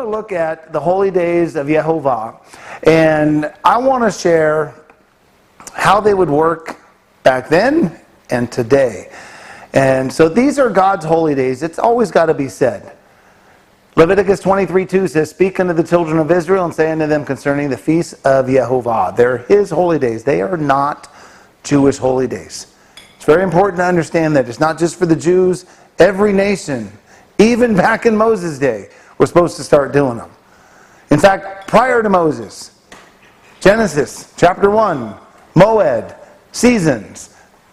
to look at the holy days of Yehovah, and I want to share how they would work back then and today. And so these are God's holy days. It's always got to be said. Leviticus 23:2 says, "Speak unto the children of Israel and say unto them concerning the feasts of Yehovah." They're His holy days. They are not Jewish holy days. It's very important to understand that. It's not just for the Jews. Every nation, even back in Moses' day, was supposed to start doing them. In fact, prior to Moses, Genesis chapter 1, Moed, seasons,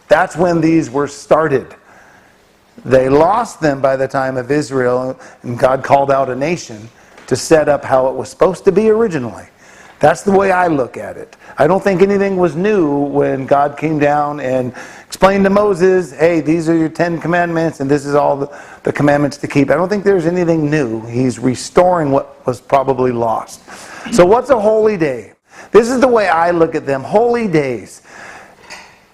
that's when these were started. They lost them by the time of Israel, and God called out a nation to set up how it was supposed to be originally. That's the way I look at it. I don't think anything was new when God came down and explained to Moses, hey, these are your 10 commandments, and this is all the commandments to keep. I don't think there's anything new. He's restoring what was probably lost. So what's a holy day? This is the way I look at them. Holy days.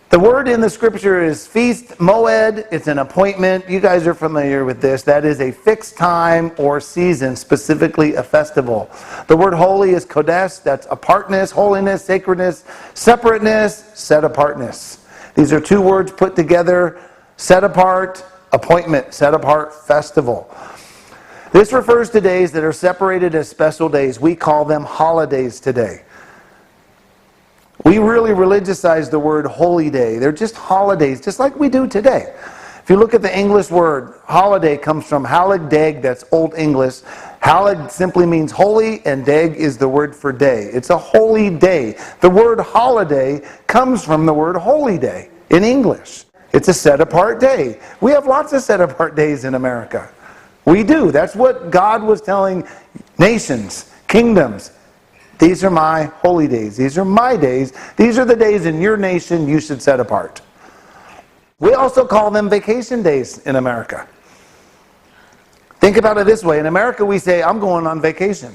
The word in the scripture is feast, moed. It's an appointment. You guys are familiar with this. That is a fixed time or season, specifically a festival. The word holy is kodesh. That's apartness, holiness, sacredness, separateness, set apartness. These are two words put together. Set apart, appointment, set apart, festival. This refers to days that are separated as special days. We call them holidays today. We really religiousize the word holy day. They're just holidays, just like we do today. If you look at the English word, holiday comes from halig dag, that's Old English. Halig simply means holy, and dag is the word for day. It's a holy day. The word holiday comes from the word holy day in English. It's a set-apart day. We have lots of set-apart days in America. We do. That's what God was telling nations, kingdoms. These are my holy days. These are my days. These are the days in your nation you should set apart. We also call them vacation days in America. Think about it this way. In America we say, I'm going on vacation.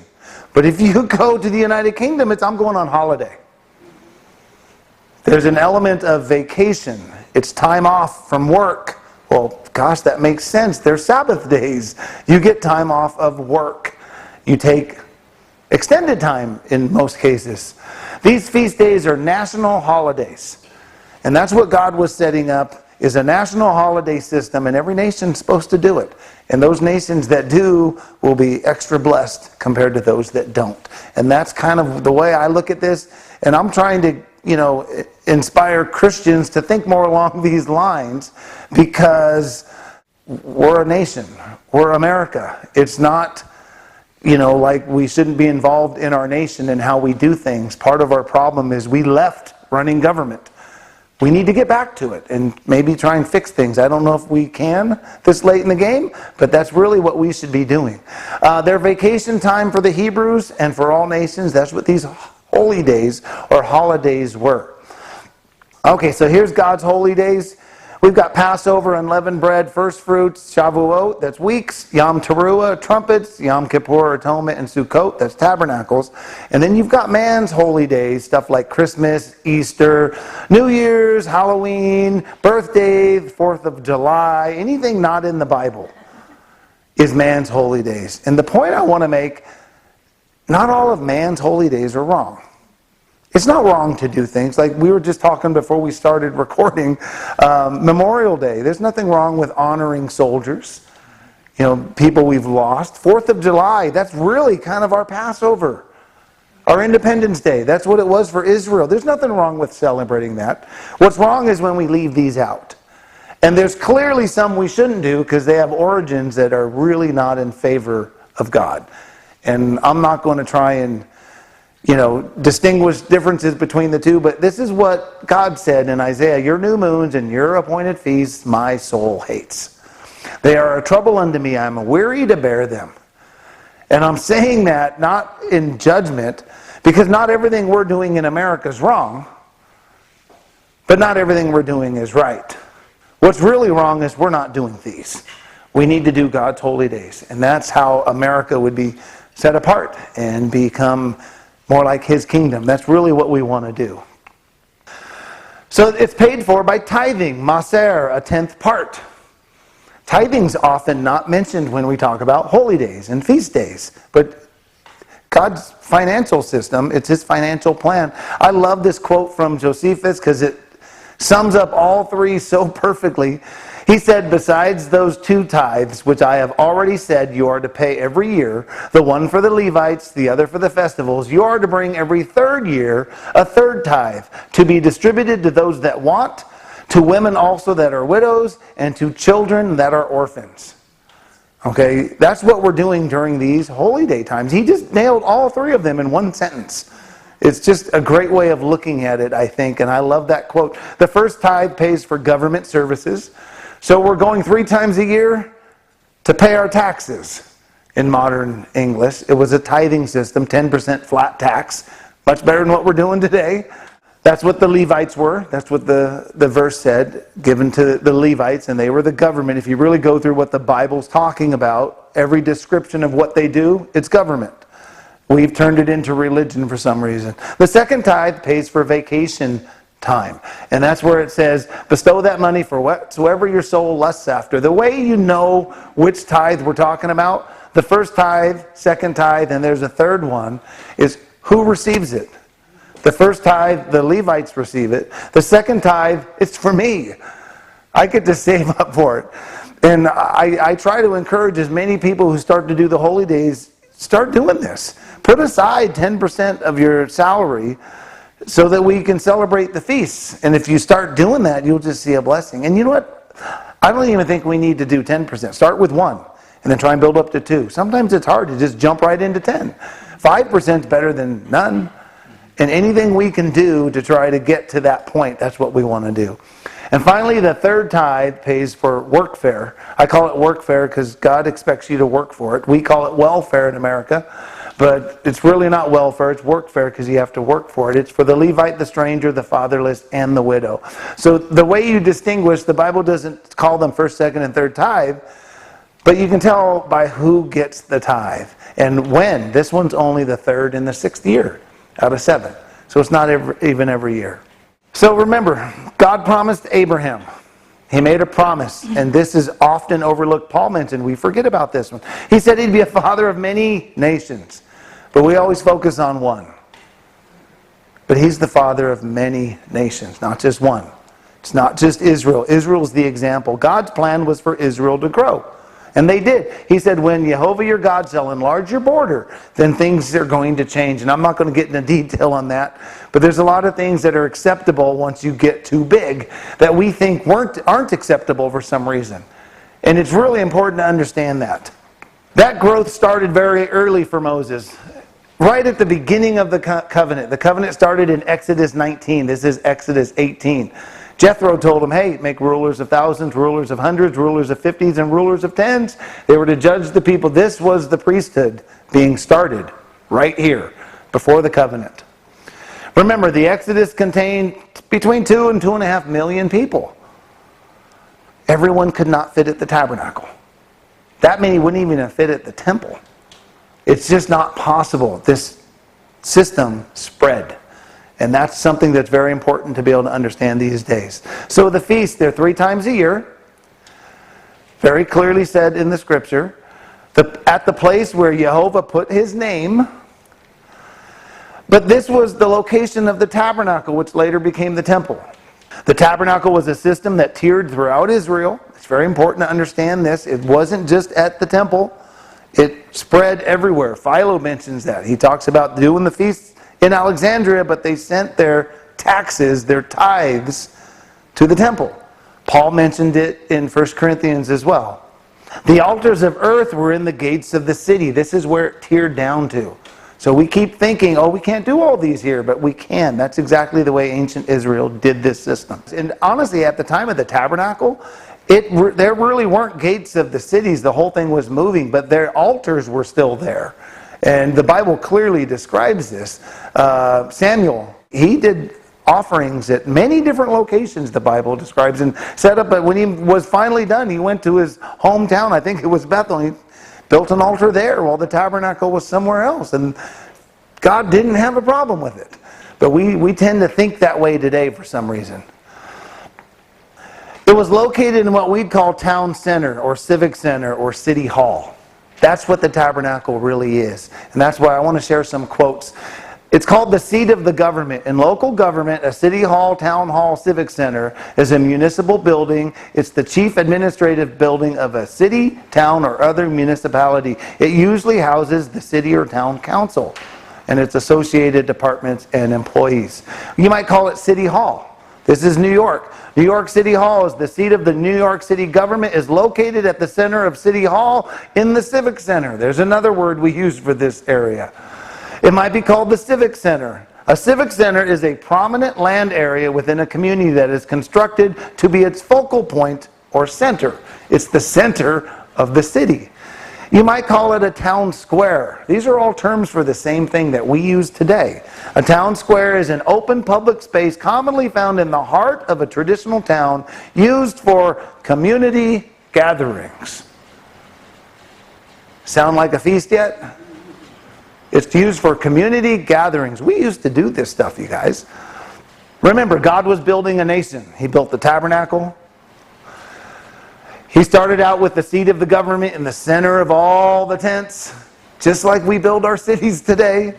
But if you go to the United Kingdom, it's I'm going on holiday. There's an element of vacation. It's time off from work. Well, gosh, that makes sense. They're Sabbath days. You get time off of work. You take extended time in most cases. These feast days are national holidays. And that's what God was setting up, is a national holiday system, and every nation's supposed to do it. And those nations that do will be extra blessed compared to those that don't. And that's kind of the way I look at this. And I'm trying to, inspire Christians to think more along these lines, because we're a nation. We're America. It's not like we shouldn't be involved in our nation and how we do things. Part of our problem is we left running government. We need to get back to it and maybe try and fix things. I don't know if we can this late in the game, but that's really what we should be doing. Their vacation time for the Hebrews and for all nations, that's what these holy days or holidays were. Okay, so here's God's holy days. We've got Passover, unleavened bread, first fruits, Shavuot, that's weeks, Yom Teruah, trumpets, Yom Kippur, atonement, and Sukkot, that's tabernacles. And then you've got man's holy days, stuff like Christmas, Easter, New Year's, Halloween, birthday, 4th of July, anything not in the Bible is man's holy days. And the point I want to make, not all of man's holy days are wrong. It's not wrong to do things. Like we were just talking before we started recording, Memorial Day. There's nothing wrong with honoring soldiers, people we've lost. 4th of July, that's really kind of our Passover. Our Independence Day, that's what it was for Israel. There's nothing wrong with celebrating that. What's wrong is when we leave these out. And there's clearly some we shouldn't do because they have origins that are really not in favor of God. And I'm not going to try and distinguish differences between the two, but this is what God said in Isaiah, your new moons and your appointed feasts my soul hates. They are a trouble unto me, I am weary to bear them. And I'm saying that not in judgment, because not everything we're doing in America is wrong, but not everything we're doing is right. What's really wrong is we're not doing these. We need to do God's holy days, and that's how America would be set apart and become more like His kingdom. That's really what we want to do. So it's paid for by tithing, maser, a 10th part. Tithing's often not mentioned when we talk about holy days and feast days, but God's financial system. It's his financial plan. I love this quote from Josephus because it sums up all three so perfectly. He said, besides those 2 tithes, which I have already said you are to pay every year, the one for the Levites, the other for the festivals, you are to bring every 3rd year a 3rd tithe, to be distributed to those that want, to women also that are widows, and to children that are orphans. Okay, that's what we're doing during these holy day times. He just nailed all 3 of them in one sentence. It's just a great way of looking at it, I think, and I love that quote. The first tithe pays for government services. So we're going 3 times a year to pay our taxes in modern English. It was a tithing system, 10% flat tax, much better than what we're doing today. That's what the Levites were. That's what the verse said, given to the Levites, and they were the government. If you really go through what the Bible's talking about, every description of what they do, it's government. We've turned it into religion for some reason. The second tithe pays for vacation time. And that's where it says, bestow that money for whatsoever your soul lusts after. The way you know which tithe we're talking about, the first tithe, second tithe, and there's a third one, is who receives it. The first tithe, the Levites receive it. The second tithe, it's for me. I get to save up for it. And I try to encourage as many people who start to do the holy days, start doing this. Put aside 10% of your salary so that we can celebrate the feasts. And if you start doing that, you'll just see a blessing. And you know what? I don't even think we need to do 10%. Start with 1 and then try and build up to 2. Sometimes it's hard to just jump right into 10. 5% is better than none. And anything we can do to try to get to that point, that's what we want to do. And finally, the third tithe pays for workfare. I call it workfare because God expects you to work for it. We call it welfare in America. But it's really not welfare, it's workfare because you have to work for it. It's for the Levite, the stranger, the fatherless, and the widow. So the way you distinguish, the Bible doesn't call them first, second, and third tithe, but you can tell by who gets the tithe. And when. This one's only the 3rd and the 6th year out of 7. So it's not even every year. So remember, God promised Abraham. He made a promise, and this is often overlooked. Paul mentioned, we forget about this one. He said he'd be a father of many nations, but we always focus on one. But he's the father of many nations, not just one. It's not just Israel. Israel's the example. God's plan was for Israel to grow, and they did. He said, when Jehovah your God shall enlarge your border, then things are going to change. And I'm not going to get into detail on that, but there's a lot of things that are acceptable once you get too big that we think aren't acceptable for some reason. And it's really important to understand that. That growth started very early for Moses. Right at the beginning of the covenant. The covenant started in Exodus 19. This is Exodus 18. Jethro told him, hey, make rulers of thousands, rulers of hundreds, rulers of 50s, and rulers of 10s. They were to judge the people. This was the priesthood being started right here before the covenant. Remember, the Exodus contained between 2 and 2.5 million people. Everyone could not fit at the tabernacle. That many wouldn't even fit at the temple. It's just not possible. This system spread. And that's something that's very important to be able to understand these days. So the feasts, they're 3 times a year. Very clearly said in the scripture. At the place where Jehovah put his name. But this was the location of the tabernacle, which later became the temple. The tabernacle was a system that tiered throughout Israel. It's very important to understand this. It wasn't just at the temple. It spread everywhere. Philo mentions that. He talks about doing the feasts in Alexandria, but they sent their taxes, their tithes, to the temple. Paul mentioned it in 1 Corinthians as well. The altars of earth were in the gates of the city. This is where it tiered down to. So we keep thinking, oh, we can't do all these here, but we can. That's exactly the way ancient Israel did this system. And honestly, at the time of the tabernacle, there really weren't gates of the cities. The whole thing was moving, but their altars were still there. And the Bible clearly describes this. Samuel, he did offerings at many different locations, the Bible describes, and set up. But when he was finally done, he went to his hometown. I think it was Bethel. He built an altar there while the tabernacle was somewhere else. And God didn't have a problem with it. But we tend to think that way today for some reason. It was located in what we'd call town center or civic center or city hall. That's what the tabernacle really is. And that's why I want to share some quotes. It's called the seat of the government. In local government, a city hall, town hall, civic center is a municipal building. It's the chief administrative building of a city, town, or other municipality. It usually houses the city or town council and its associated departments and employees. You might call it City Hall. This is New York. New York City Hall is the seat of the New York City government, is located at the center of City Hall in the Civic Center. There's another word we use for this area. It might be called the Civic Center. A civic center is a prominent land area within a community that is constructed to be its focal point or center. It's the center of the city. You might call it a town square. These are all terms for the same thing that we use today. A town square is an open public space commonly found in the heart of a traditional town used for community gatherings. Sound like a feast yet? It's used for community gatherings. We used to do this stuff, you guys. Remember, God was building a nation. He built the tabernacle. He started out with the seat of the government in the center of all the tents, just like we build our cities today.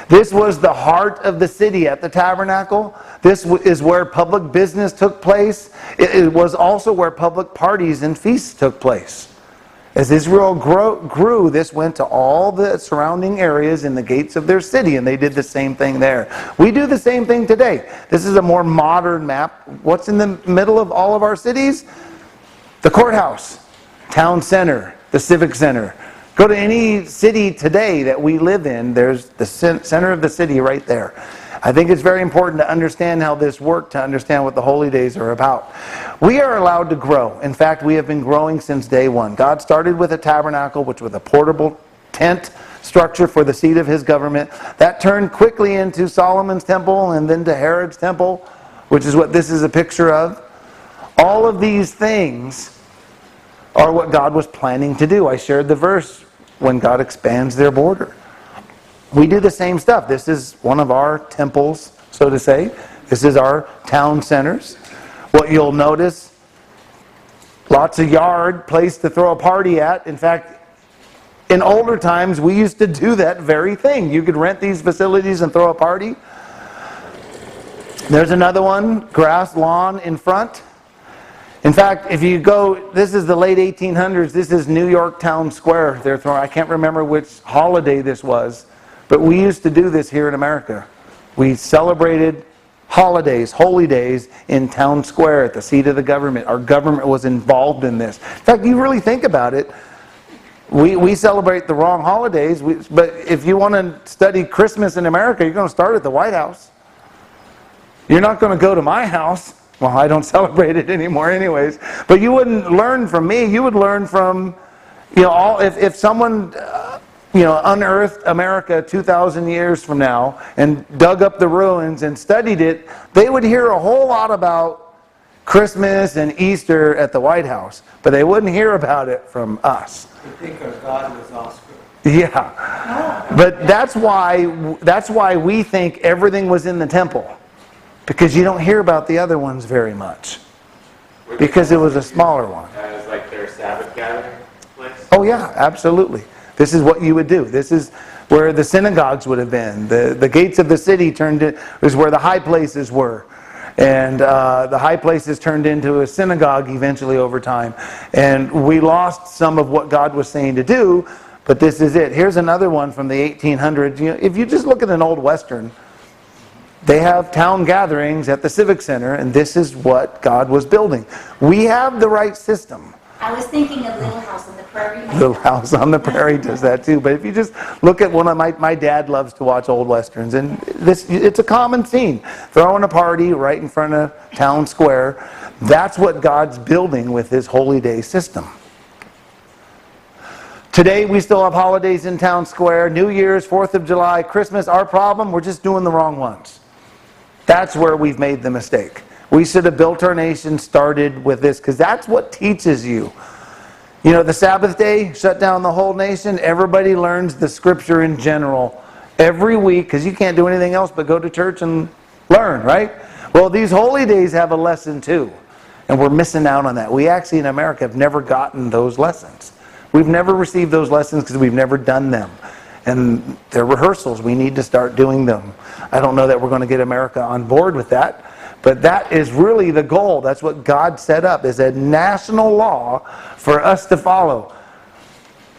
This was the heart of the city at the tabernacle. This is where public business took place. It was also where public parties and feasts took place. As Israel grew, this went to all the surrounding areas in the gates of their city, and they did the same thing there. We do the same thing today. This is a more modern map. What's in the middle of all of our cities? The courthouse, town center, the civic center. Go to any city today that we live in, there's the center of the city right there. I think it's very important to understand how this worked, to understand what the holy days are about. We are allowed to grow. In fact, we have been growing since day one. God started with a tabernacle, which was a portable tent structure for the seat of his government. That turned quickly into Solomon's temple and then to Herod's temple, which is what this is a picture of. All of these things are what God was planning to do. I shared the verse when God expands their border. We do the same stuff. This is one of our temples, so to say. This is our town centers. What you'll notice, lots of yard, place to throw a party at. In fact, in older times, we used to do that very thing. You could rent these facilities and throw a party. There's another one, grass lawn in front. In fact, if you go, this is the late 1800s. This is New York Town Square. They're throwing, I can't remember which holiday this was. But we used to do this here in America. We celebrated holidays, holy days in town square at the seat of the government. Our government was involved in this. In fact, you really think about it, we celebrate the wrong holidays, but if you want to study Christmas in America, you're going to start at the White House. You're not going to go to my house. Well, I don't celebrate it anymore anyways. But you wouldn't learn from me. You would learn from, if someone... unearthed America 2,000 years from now and dug up the ruins and studied it, they would hear a whole lot about Christmas and Easter at the White House, but they wouldn't hear about it from us. I think our God was Oscar. Yeah, but that's why we think everything was in the temple, because you don't hear about the other ones very much, because it was a smaller one. As like their Sabbath gathering place? Oh yeah, absolutely. This is what you would do. This is where the synagogues would have been. The gates of the city is where the high places were. And the high places turned into a synagogue eventually over time. And we lost some of what God was saying to do, but this is it. Here's another one from the 1800s. If you just look at an old Western, they have town gatherings at the Civic Center, and this is what God was building. We have the right system. I was thinking of Little House on the Prairie. Little House on the Prairie does that too. But if you just look at one of my dad loves to watch old Westerns, and it's a common scene. Throwing a party right in front of town square. That's what God's building with his holy day system. Today we still have holidays in town square. New Year's, 4th of July, Christmas. Our problem, we're just doing the wrong ones. That's where we've made the mistake. We should have built our nation, started with this, because that's what teaches you. The Sabbath day, shut down the whole nation. Everybody learns the scripture in general every week, because you can't do anything else but go to church and learn, right? Well, these holy days have a lesson too, and we're missing out on that. We actually in America have never gotten those lessons. We've never received those lessons because we've never done them. And they're rehearsals. We need to start doing them. I don't know that we're going to get America on board with that, but that is really the goal. That's what God set up, is a national law for us to follow.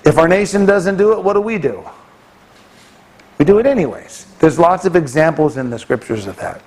If our nation doesn't do it, what do? We do it anyways. There's lots of examples in the scriptures of that.